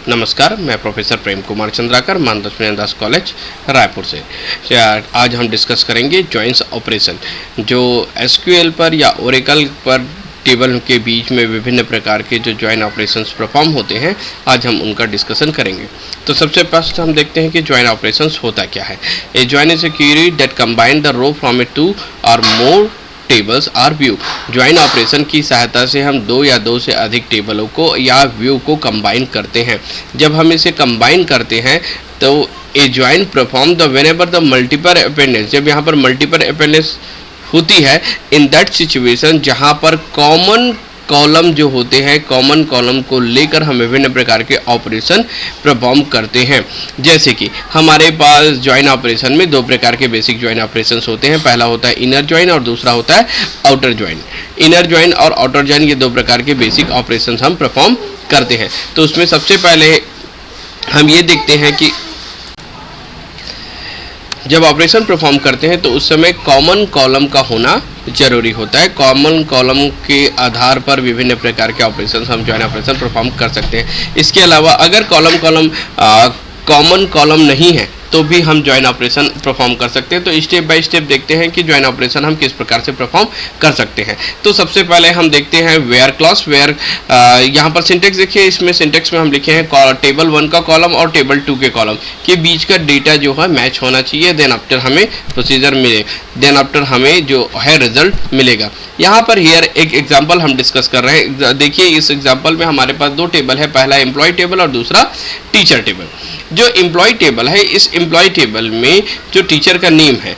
नमस्कार, मैं प्रोफेसर प्रेम कुमार चंद्राकर, मानदशमी दास कॉलेज रायपुर से। आज हम डिस्कस करेंगे जॉइंस ऑपरेशन, जो एसक्यूएल पर या ओरेकल पर टेबल के बीच में विभिन्न प्रकार के जो जॉइन ऑपरेशंस परफॉर्म होते हैं, आज हम उनका डिस्कशन करेंगे। तो सबसे फर्स्ट हम देखते हैं कि जॉइन ऑपरेशंस होता क्या है। A join is a query that combine the row from it two और more tables or view. Join operation की सहायता से हम दो या दो से अधिक टेबलों को या व्यू को कंबाइन करते हैं। जब हम इसे कंबाइन करते हैं तो a join perform the whenever the multiple अपेंडेंस, जब यहाँ पर मल्टीपल अपेंडेंस होती है, इन दैट सिचुएशन जहाँ पर कॉमन कॉलम जो होते हैं, कॉमन कॉलम को लेकर हम विभिन्न प्रकार के ऑपरेशन परफॉर्म करते हैं। जैसे कि हमारे पास जॉइन ऑपरेशन में दो प्रकार के बेसिक जॉइन ऑपरेशंस होते हैं। पहला होता है इनर जॉइन और दूसरा होता है आउटर जॉइन। इनर जॉइन और आउटर जॉइन, ये दो प्रकार के बेसिक ऑपरेशंस हम परफॉर्म करते हैं। तो उसमें सबसे पहले हम ये देखते हैं कि जब ऑपरेशन परफॉर्म करते हैं तो उस समय कॉमन कॉलम का होना जरूरी होता है। कॉमन कॉलम के आधार पर विभिन्न प्रकार के ऑपरेशन हम जॉइन ऑपरेशन परफॉर्म कर सकते हैं। इसके अलावा अगर कॉमन कॉलम नहीं है तो भी हम जॉइन ऑपरेशन परफॉर्म कर सकते हैं। तो स्टेप बाय स्टेप देखते हैं कि जॉइन ऑपरेशन हम किस प्रकार से परफॉर्म कर सकते हैं। तो सबसे पहले हम देखते हैं वेयर क्लॉज। वेयर यहाँ पर सिंटेक्स देखिए, इसमें सिंटेक्स में हम लिखे हैं टेबल 1 का कॉलम और टेबल 2 के कॉलम के बीच का डेटा जो है मैच होना चाहिए। देन आफ्टर हमें प्रोसीजर मिले, देन आफ्टर हमें जो है रिजल्ट मिलेगा। यहाँ पर हियर एक एग्जाम्पल हम डिस्कस कर रहे हैं। देखिए इस एग्जाम्पल में हमारे पास दो टेबल है, पहला एम्प्लॉय टेबल और दूसरा टीचर टेबल। जो एम्प्लॉय टेबल है, इस एम्प्लॉय टेबल में जो टीचर का नेम है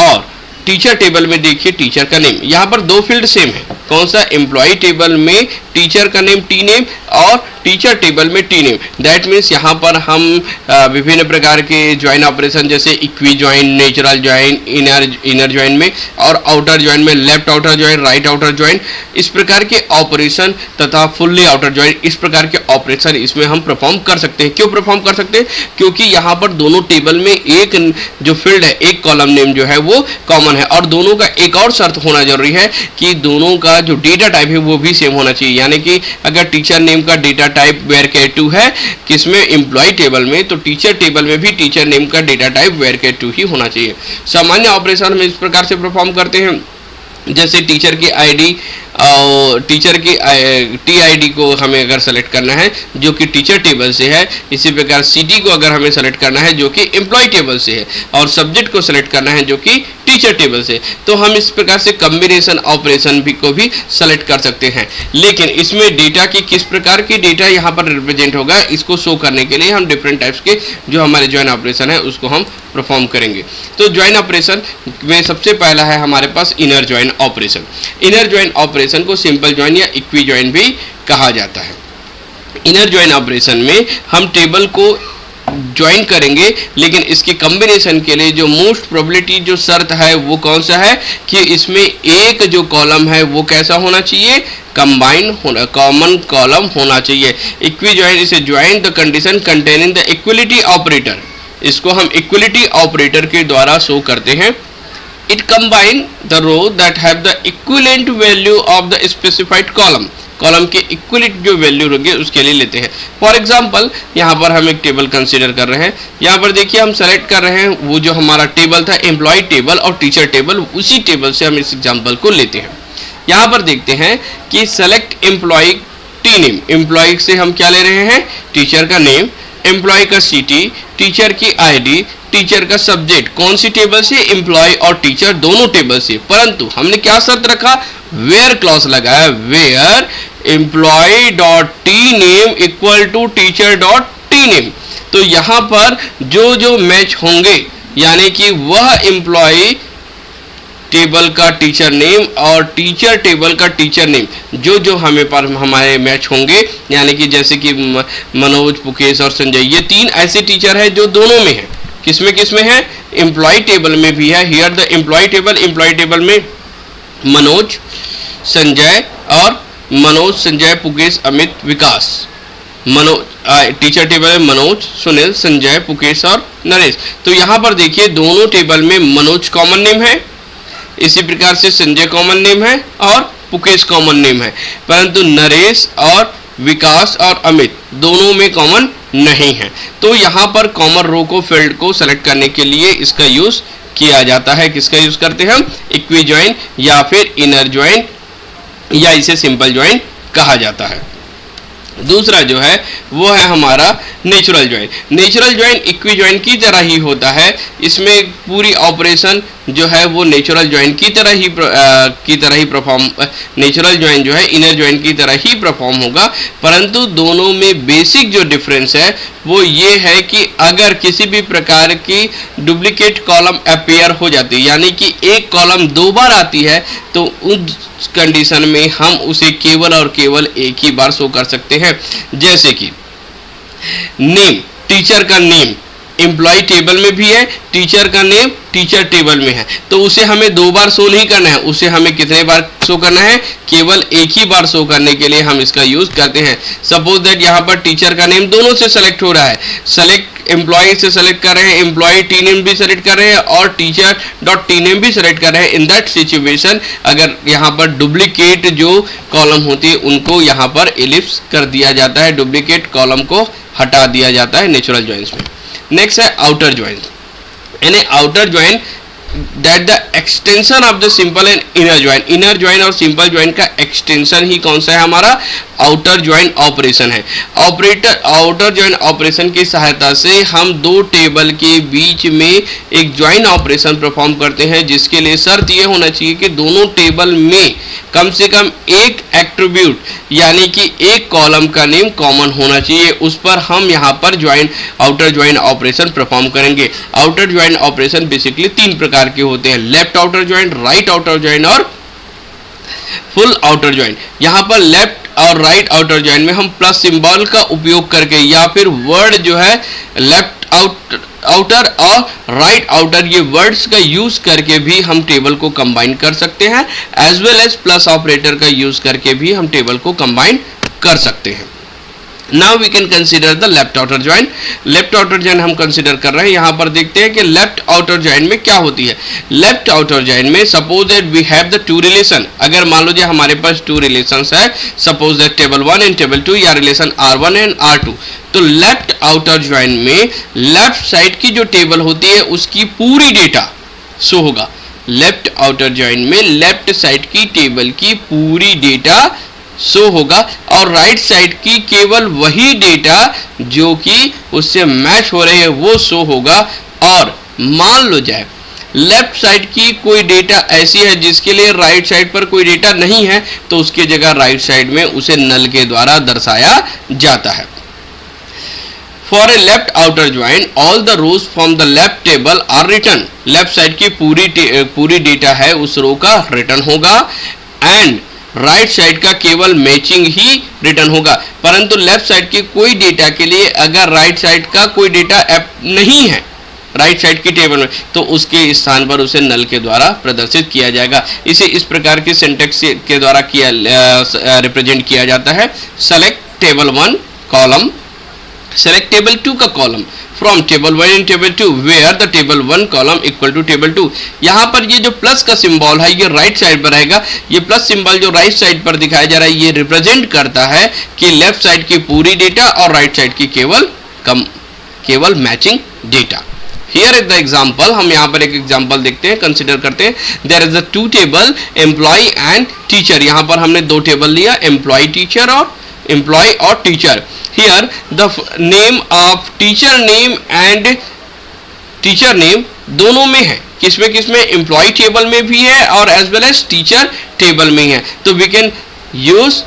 और टीचर टेबल में देखिए टीचर का नेम, यहाँ पर दो फील्ड सेम है। कौन सा? एम्प्लॉय टेबल में टीचर का नेम टी नेम और टीचर टेबल में टी नेम। दैट मीन्स यहाँ पर हम विभिन्न प्रकार के ज्वाइन ऑपरेशन जैसे equi join, natural join, inner join में और आउटर ज्वाइन में left outer join, right outer join, इस प्रकार के ऑपरेशन तथा फुल्ली आउटर ज्वाइन, इस प्रकार के ऑपरेशन इसमें हम परफॉर्म कर सकते हैं। क्यों परफॉर्म कर सकते हैं? क्योंकि यहाँ पर दोनों टेबल में एक जो फील्ड है, एक कॉलम नेम जो है वो कॉमन है और दोनों का एक और शर्त होना जरूरी है कि दोनों का जो डेटा टाइप है वो भी सेम होना चाहिए। यानी कि अगर टीचर नेम का डेटा टाइप वेयर के टू है किसमें? एम्प्लॉय टेबल में, तो टीचर टेबल में भी टीचर नेम का डेटा टाइप वेयर के टू ही होना चाहिए। सामान्य ऑपरेशन हम इस प्रकार से परफॉर्म करते हैं, जैसे टीचर की आईडी और टीचर की टीआईडी को हमें अगर सेलेक्ट करना है जो कि टीचर टेबल से है, इसी प्रकार सिटी को अगर हमें सेलेक्ट करना है जो कि एम्प्लॉय टेबल से है और सब्जेक्ट को सेलेक्ट करना है जो कि टीचर टेबल से, तो हम इस प्रकार से कम्बिनेशन ऑपरेशन भी को भी सेलेक्ट कर सकते हैं। लेकिन इसमें डेटा की किस प्रकार की डेटा यहाँ पर रिप्रेजेंट होगा, इसको शो करने के लिए हम डिफरेंट टाइप्स के जो हमारे ज्वाइन ऑपरेशन है उसको हम परफॉर्म करेंगे। तो ज्वाइन ऑपरेशन में सबसे पहला है हमारे पास inner join operation. Inner join operation को सिंपल ज्वाइन या इक्वी ज्वाइन भी कहा जाता है। इनर ज्वाइन ऑपरेशन में हम टेबल को ज्वाइन करेंगे, लेकिन इसके कॉम्बिनेशन के लिए जो मोस्ट प्रोबेबिलिटी जो शर्त है वो कौन सा है कि इसमें एक जो कॉलम है वो कैसा होना चाहिए? कंबाइन होना, कॉमन कॉलम होना चाहिए। इक्वी ज्वाइन इसे join the condition containing the equality operator, इसको हम इक्वलिटी ऑपरेटर के द्वारा शो करते हैं। It combine the row that have the equivalent value of the specified column, column के इक्विवेलेंट जो वैल्यू होंगे उसके लिए लेते हैं। फॉर एग्जांपल यहाँ पर हम एक टेबल कंसीडर कर रहे हैं। यहाँ पर देखिए हम सेलेक्ट कर रहे हैं वो जो हमारा टेबल था एम्प्लॉय टेबल और टीचर टेबल, उसी टेबल से हम इस एग्जाम्पल को लेते हैं। यहाँ पर देखते हैं कि select employee t name, employee से हम क्या ले रहे हैं? टीचर का नेम, एम्प्लॉय का सिटी, टीचर की आईडी, टीचर का सब्जेक्ट, कौन सी टेबल से? एम्प्लॉय और टीचर दोनों टेबल से। परंतु हमने क्या शर्त रखा? वेयर क्लॉज लगाया, where employee dot t name equal to teacher dot t name. तो यहाँ पर जो जो मैच होंगे, यानी कि वह एम्प्लॉय टेबल का टीचर नेम और टीचर टेबल का टीचर नेम जो जो हमारे मैच होंगे, यानी कि जैसे कि मनोज, मुकेश और संजय, ये तीन ऐसे टीचर हैं जो दोनों में है। किसमें है? एम्प्लॉय टेबल में भी है। हियर द एम्प्लॉय टेबल में मनोज, संजय और मनोज, संजय, पुकेश, अमित, विकास। टीचर टेबल में मनोज, सुनील, संजय, पुकेश और नरेश। तो यहाँ पर देखिए दोनों टेबल में मनोज कॉमन नेम है, इसी प्रकार से संजय कॉमन नेम है और पुकेश कॉमन नेम है, परंतु नरेश और विकास और अमित दोनों में कॉमन नहीं है। तो यहाँ पर कॉमन रो को फील्ड को सेलेक्ट करने के लिए इसका यूज किया जाता है। किसका यूज करते हैं हम? इक्वी ज्वाइन या फिर इनर ज्वाइन या इसे सिंपल ज्वाइन कहा जाता है। दूसरा जो है वो है हमारा natural join. Natural join equi join की तरह ही होता है। इसमें पूरी ऑपरेशन जो है वो नेचुरल ज्वाइन की तरह ही परफॉर्म नेचुरल ज्वाइन जो है इनर ज्वाइन की तरह ही परफॉर्म होगा, परंतु दोनों में बेसिक जो डिफरेंस है वो ये है कि अगर किसी भी प्रकार की डुप्लीकेट कॉलम अपीयर हो जाती है, यानी कि एक कॉलम 2 बार आती है, तो उस कंडीशन में हम उसे केवल और केवल एक ही बार शो कर सकते हैं। जैसे कि नेम, टीचर का नेम एम्प्लॉय टेबल में भी है, टीचर का नेम टीचर टेबल में है, तो उसे हमें 2 बार शो नहीं करना है, उसे हमें कितने बार शो करना है? केवल एक ही बार शो करने के लिए हम इसका यूज करते हैं। सपोज दैट यहाँ पर टीचर का नेम दोनों से सेलेक्ट हो रहा है, सेलेक्ट एम्प्लॉय से सेलेक्ट कर रहे हैं, एम्प्लॉय टी नेम भी सेलेक्ट कर रहे हैं और टीचर डॉट टी नेम भी सेलेक्ट कर रहे हैं। इन दैट सिचुएशन अगर यहाँ पर डुप्लीकेट जो कॉलम होती है उनको यहाँ पर एलिप्स कर दिया जाता है, डुप्लीकेट कॉलम को हटा दिया जाता है नेचुरल ज्वाइंस में। नेक्स्ट है आउटर ज्वाइन। यानी outer join that the extension of the simple and inner join. Inner join और सिंपल ज्वाइन का एक्सटेंशन ही कौन सा है? हमारा आउटर ज्वाइन ऑपरेशन है। आउटर ज्वाइन ऑपरेशन की सहायता से हम 2 टेबल के बीच में एक ज्वाइन ऑपरेशन परफॉर्म करते हैं, जिसके लिए शर्त यह होना चाहिए कि दोनों टेबल में कम से कम एक एट्रीब्यूट यानी कि एक कॉलम का नेम कॉमन होना चाहिए। उस पर हम यहाँ पर आउटर ज्वाइन ऑपरेशन परफॉर्म करेंगे। आउटर ज्वाइन ऑपरेशन बेसिकली 3 प्रकार के होते हैं: left outer join, right outer join और फुल आउटर ज्वाइन। यहाँ पर लेफ्ट और राइट आउटर ज्वाइन में हम प्लस सिंबल का उपयोग करके या फिर वर्ड जो है लेफ्ट आउटर और राइट आउटर ये वर्ड्स का यूज करके भी हम टेबल को कंबाइन कर सकते हैं, as well as plus operator का यूज करके भी हम टेबल को कंबाइन कर सकते हैं। Now we can consider the left outer join. Left outer join हम कंसीडर कर रहे हैं। यहाँ पर देखते हैं कि लेफ्ट आउटर ज्वाइन में क्या होती है। लेफ्ट आउटर ज्वाइन में suppose that we have the 2 relation. अगर मान लीजिए हमारे पास 2 रिलेशंस है, suppose that table 1 and table 2 या रिलेशन R1 एंड R2, तो लेफ्ट आउटर ज्वाइन में लेफ्ट साइड की जो टेबल होती है उसकी पूरी डेटा शो होगा। लेफ्ट आउटर ज्वाइन में लेफ्ट साइड की टेबल की पूरी डेटा शो होगा और राइट साइड की केवल वही डेटा जो कि उससे मैच हो रहे हैं वो शो होगा। और मान लो जाए लेफ्ट साइड की कोई डेटा ऐसी है जिसके लिए राइट साइड पर कोई डेटा नहीं है, तो उसकी जगह राइट साइड में उसे नल के द्वारा दर्शाया जाता है। For a left outer join, all the rows from the left table are written. Left side की पूरी डेटा है उस रो का रिटर्न होगा एंड राइट साइड का केवल मैचिंग ही रिटर्न होगा। परंतु लेफ्ट साइड की कोई डेटा के लिए अगर राइट साइड का कोई डेटा नहीं है राइट साइड की टेबल में, तो उसके स्थान पर उसे नल के द्वारा प्रदर्शित किया जाएगा। इसे इस प्रकार के सिंटैक्स के द्वारा रिप्रेजेंट किया जाता है। Select table 1 column, select table 2 का column from table 1 and table 2 where the table 1 column equal to table 2। यहाँ पर ये जो प्लस का सिंबल है ये राइट साइड पर रहेगा। ये प्लस सिंबल जो राइट साइड पर दिखाया जा रहा है ये रिप्रेजेंट करता है कि लेफ्ट साइड की पूरी डेटा और राइट साइड की केवल matching data. Here is the example, हम यहाँ पर एक एग्जाम्पल देखते हैं, कंसिडर करते हैं। There is a 2 table employee and teacher. यहाँ पर हमने 2 टेबल लिया, एम्प्लॉय और teacher. Here the name of teacher name and teacher name दोनों में है। किसमें एम्प्लॉय टेबल में भी है और as well as teacher table में है। तो वी कैन यूज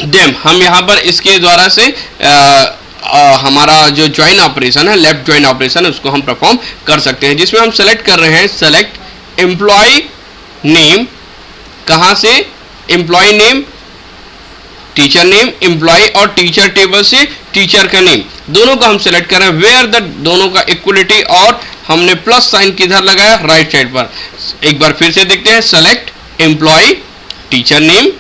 देम। हम यहाँ पर इसके द्वारा से हमारा जो ज्वाइन ऑपरेशन है, लेफ्ट ज्वाइन ऑपरेशन है, उसको हम परफॉर्म कर सकते हैं, जिसमें हम सेलेक्ट कर रहे हैं सेलेक्ट एम्प्लॉय नेम। कहाँ से? Employee name, teacher name, employee और टीचर टेबल से टीचर का नेम, दोनों का हम सेलेक्ट कर रहे हैं। वेयर द दोनों का इक्वलिटी, और हमने प्लस साइन किधर लगाया? राइट साइड पर। एक बार फिर से देखते हैं, select employee teacher name.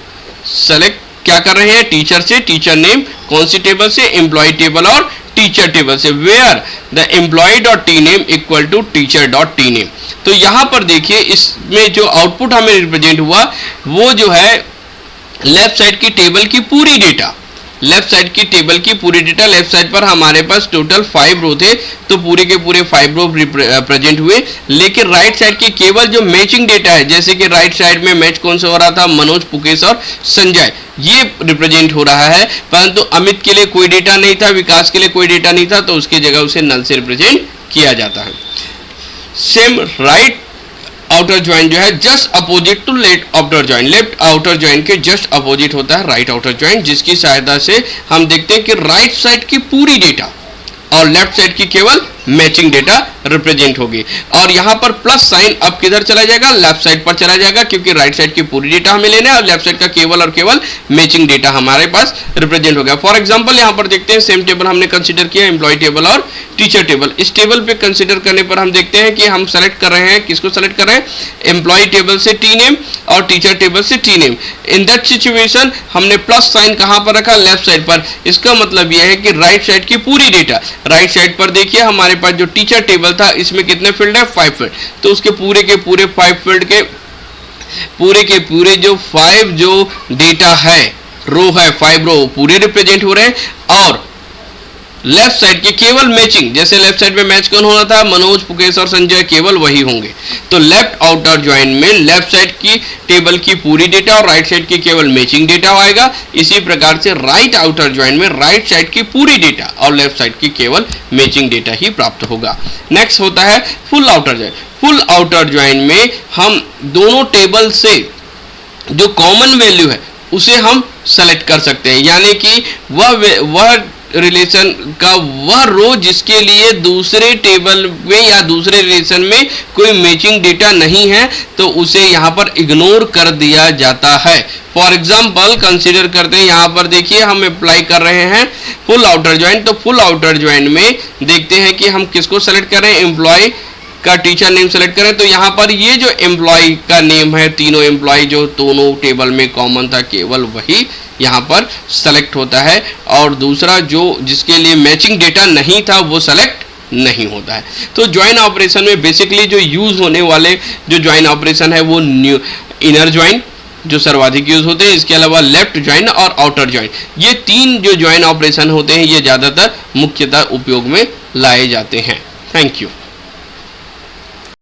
Select क्या कर रहे हैं? टीचर से टीचर नेम। कौन सी टेबल से? एम्प्लॉय टेबल और टीचर टेबल से। Where the employee dot t name equal to teacher dot t name. तो यहाँ पर देखिए इसमें जो आउटपुट हमें रिप्रेजेंट हुआ वो जो है लेफ्ट साइड की टेबल की पूरी डेटा लेफ्ट साइड की टेबल की पूरी डेटा, लेफ्ट साइड पर हमारे पास टोटल 5 रो थे, तो पूरे के पूरे 5 रो प्रेजेंट हुए। लेकिन राइट साइड की केवल जो मैचिंग डेटा है, जैसे कि राइट साइड में मैच कौन सा हो रहा था, मनोज, मुकेश और संजय, ये रिप्रेजेंट हो रहा है। परंतु अमित के लिए कोई डेटा नहीं था, विकास के लिए कोई डेटा नहीं था, तो उसकी जगह उसे नल से रिप्रेजेंट किया जाता है। सेम राइट आउटर ज्वाइन जो है just opposite to left outer join, left outer join के जस्ट अपोजिट होता है राइट आउटर ज्वाइन, जिसकी सहायता से हम देखते हैं कि राइट साइड की पूरी डेटा और लेफ्ट साइड की केवल मैचिंग डेटा रिप्रेजेंट होगी। और यहाँ पर प्लस साइन अब किधर चला जाएगा, लेफ्ट साइड पर चला जाएगा, क्योंकि राइट साइड की पूरी डेटा हमें लेना है और लेफ्ट साइड का केवल और केवल मैचिंग डेटा हमारे पास रिप्रेजेंट हो गया। फॉर एग्जांपल यहाँ पर देखते हैं, सेम टेबल हमने कंसीडर किया, एम्प्लॉय टेबल और टीचर टेबल। इस टेबल पे कंसीडर करने पर हम देखते हैं कि हम सेलेक्ट कर रहे हैं, किसको सेलेक्ट कर रहे हैं, एम्प्लॉय टेबल से टी नेम और टीचर टेबल से T name. In that situation हमने प्लस साइन कहाँ पर रखा, लेफ्ट साइड पर। इसका मतलब यह है कि राइट साइड की पूरी डेटा, राइट साइड पर देखिए हमारे पास जो टीचर टेबल था, इसमें कितने फील्ड है, 5 फील्ड, तो उसके पूरे के पूरे 5 फील्ड के पूरे जो 5 जो डेटा है, रो है, 5 रो पूरे रिप्रेजेंट हो रहे हैं। और लेफ्ट साइड की केवल मैचिंग, जैसे लेफ्ट साइड में मैच कौन होना था, मनोज, मुकेश और संजय, केवल वही होंगे। तो लेफ्ट आउटर ज्वाइन में लेफ्ट साइड की टेबल की पूरी डेटा और राइट साइड की केवल मैचिंग डेटा आएगा। इसी प्रकार से राइट आउटर ज्वाइन में राइट साइड की पूरी डेटा और लेफ्ट साइड की केवल मैचिंग डेटा ही प्राप्त होगा। नेक्स्ट होता है full outer join. Full outer join में हम दोनों टेबल से जो कॉमन वैल्यू है उसे हम सेलेक्ट कर सकते हैं, यानी कि वह रिलेशन का वह रो जिसके लिए दूसरे टेबल में या दूसरे रिलेशन में कोई मैचिंग डेटा नहीं है, तो उसे यहाँ पर इग्नोर कर दिया जाता है। फॉर एग्जाम्पल कंसीडर करते हैं, यहाँ पर देखिए हम अप्लाई कर रहे हैं फुल आउटर ज्वाइन। तो फुल आउटर ज्वाइन में देखते हैं कि हम किसको सेलेक्ट कर रहे हैं, एम्प्लॉय का टीचर नेम सेलेक्ट करें। तो यहाँ पर ये जो एम्प्लॉय का नेम है, तीनों एम्प्लॉय जो दोनों टेबल में कॉमन था, केवल वही यहाँ पर सेलेक्ट होता है, और दूसरा जो जिसके लिए मैचिंग डेटा नहीं था वो सेलेक्ट नहीं होता है। तो ज्वाइन ऑपरेशन में बेसिकली जो यूज होने वाले जो ज्वाइन ऑपरेशन है वो इनर ज्वाइन जो सर्वाधिक यूज होते हैं, इसके अलावा लेफ्ट ज्वाइन और आउटर ज्वाइन, ये 3 जो ज्वाइन ऑपरेशन होते हैं ये ज़्यादातर मुख्यतः उपयोग में लाए जाते हैं। Thank you.